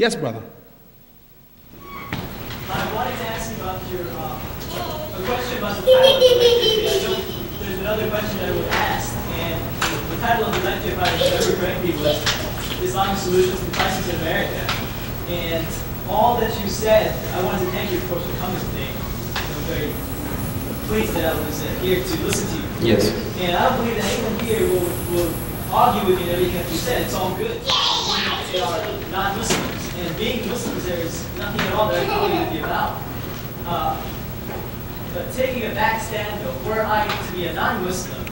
Yes, brother. I wanted to ask you about your, a question about the title of the lecture. I know there's another question that I would ask, and the title of the lecture, if I remember correctly, was Islamic Solutions to Crisis in America. And all that you said, I wanted to thank you, of course, for coming today. I'm very pleased that I was here to listen to you. Yes. And I don't believe that anyone here will argue with you in everything that you said. It's all good. They are non-Muslims. And being Muslims, there is nothing at all that I can argue with you about. But taking a back stand, though, were I to be a non-Muslim,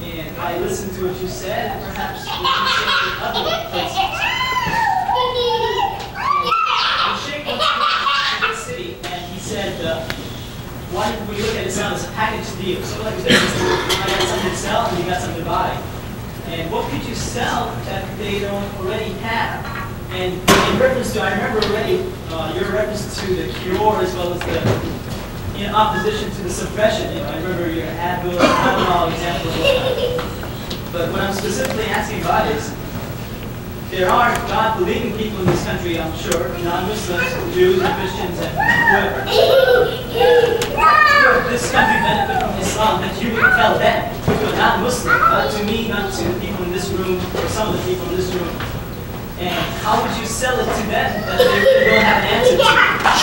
and I listened to what you said, and perhaps what you said in other places. And Sheikh went to this city, and he said, why did we look at Islam as a package deal? So like this, I got something to sell, and you got something to buy. And what could you sell that they don't already have? And in reference to, I remember already your reference to the cure as well as the in opposition to the suppression. You know, I remember your Advil, Tylenol example. But what I'm specifically asking about is, there are God-believing people in this country, I'm sure, non-Muslims, Jews, and Christians, and whoever. Would this country benefit from Islam that you would tell them, to a non-Muslim, not to me, not to the people in this room, or some of the people in this room? And how would you sell it to them that they don't have an answer to?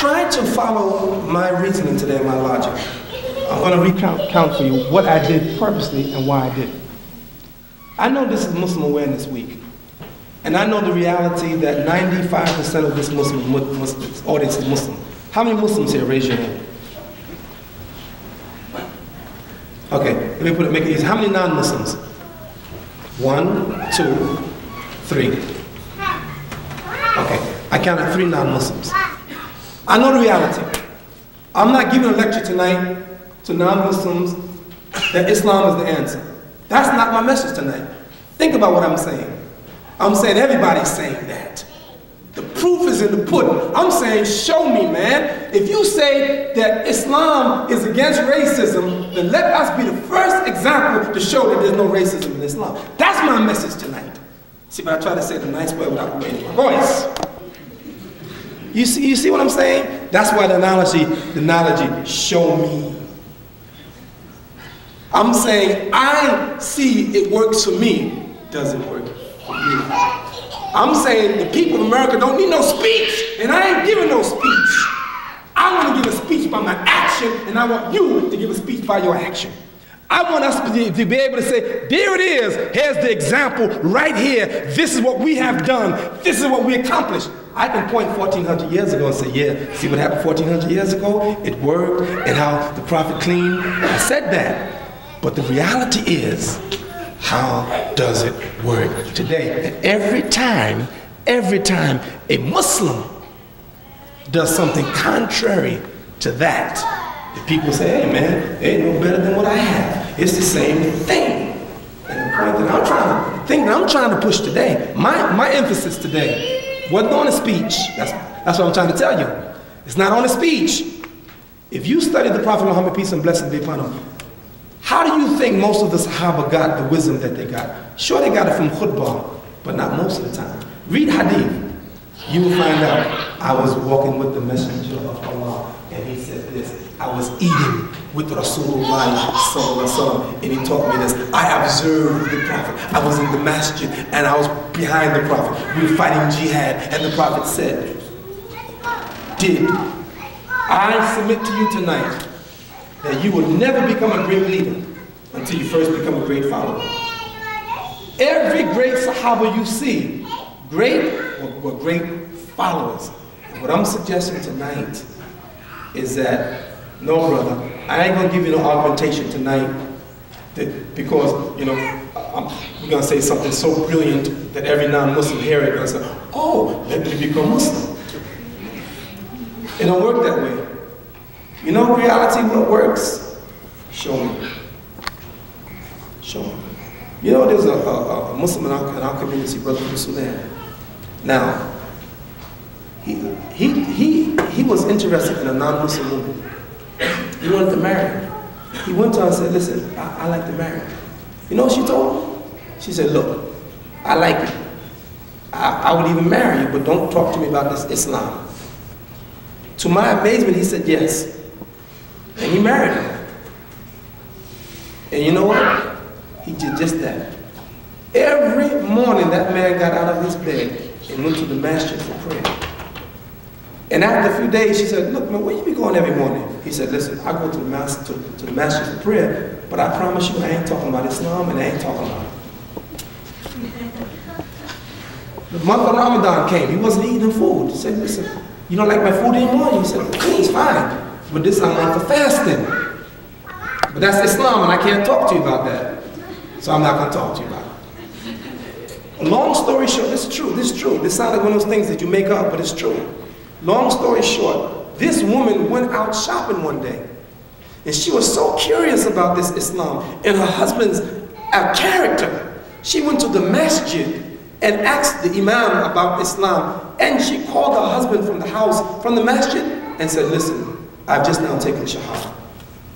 Try to follow my reasoning today, my logic. I'm going to recount for you what I did purposely and why I did it. I know this is Muslim Awareness Week. And I know the reality that 95% of this audience is Muslim. How many Muslims here? Raise your hand. Okay, let me make it easy. How many non-Muslims? 1, 2, 3. Okay, I counted 3 non-Muslims. I know the reality. I'm not giving a lecture tonight to non-Muslims that Islam is the answer. That's not my message tonight. Think about what I'm saying. I'm saying everybody's saying that. The proof is in the pudding. I'm saying, show me, man. If you say that Islam is against racism, then let us be the first example to show that there's no racism in Islam. That's my message tonight. See, but I try to say it in a nice way without raising my voice. You see what I'm saying? That's why the analogy, show me. I'm saying, I see it works for me. Does it work for you? I'm saying the people of America don't need no speech, and I ain't giving no speech. I want to give a speech by my action, and I want you to give a speech by your action. I want us to be able to say, there it is, here's the example right here. This is what we have done. This is what we accomplished. I can point 1,400 years ago and say, yeah, see what happened 1,400 years ago? It worked, and how the prophet cleaned. I said that. But the reality is, how does it work today? And every time a Muslim does something contrary to that, the people say, hey man, it ain't no better than what I have. It's the same thing. And the point that I'm trying to push today, my emphasis today wasn't on a speech. That's what I'm trying to tell you. It's not on a speech. If you study the Prophet Muhammad, peace and blessings be upon him, how do you think most of the Sahaba got the wisdom that they got? Sure, they got it from khutbah, but not most of the time. Read hadith. You will find out, I was walking with the Messenger of Allah, and he said this. I was eating with Rasulullah sallallahu alaihi wasallam, and he taught me this. I observed the Prophet. I was in the masjid, and I was behind the Prophet. We were fighting jihad, and the Prophet said, I submit to you tonight that you will never become a great leader until you first become a great follower. Every great Sahaba you see, great were great followers. And what I'm suggesting tonight is that, no brother, I ain't gonna give you no argumentation tonight because, you know, we're gonna say something so brilliant that every non-Muslim here is gonna say, oh, let me become Muslim. It don't work that way. You know reality, what works? Show me. Show me. You know there's a Muslim in our community, Brother Sudan. Now, he was interested in a non-Muslim woman. He wanted to marry her. He went to her and said, listen, I like to marry her. You know what she told him? She said, look, I like you. I would even marry you, but don't talk to me about this Islam. To my amazement, he said yes. And he married her. And you know what? He did just that. Every morning that man got out of his bed and went to the masjid for prayer. And after a few days, she said, look, man, where you be going every morning? He said, listen, I go to the masjid for prayer, but I promise you I ain't talking about Islam and I ain't talking about it. The month of Ramadan came, he wasn't eating food. He said, listen, you don't like my food anymore? He said, okay, it's fine, but this is a month for fasting. But that's Islam and I can't talk to you about that. So I'm not going to talk to you about it. Long story short, this is true, This sounds like one of those things that you make up, but it's true. Long story short, this woman went out shopping one day. And she was so curious about this Islam and her husband's character. She went to the masjid and asked the imam about Islam. And she called her husband from the house, from the masjid, and said, listen, I've just now taken shahada.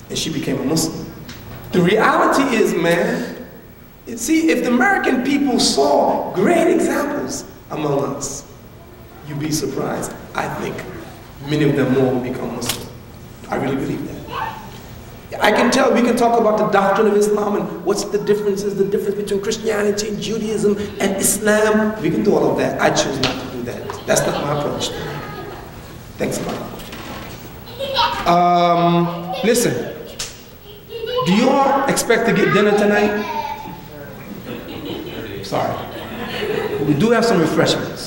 And she became a Muslim. The reality is, man, see, if the American people saw great examples among us, you'd be surprised. I think many of them more will become Muslim. I really believe that. I can tell, we can talk about the doctrine of Islam and what's the difference between Christianity and Judaism and Islam. We can do all of that. I choose not to do that. That's not my approach. Thanks a lot. Listen, do you all expect to get dinner tonight? Sorry. We do have some refreshments.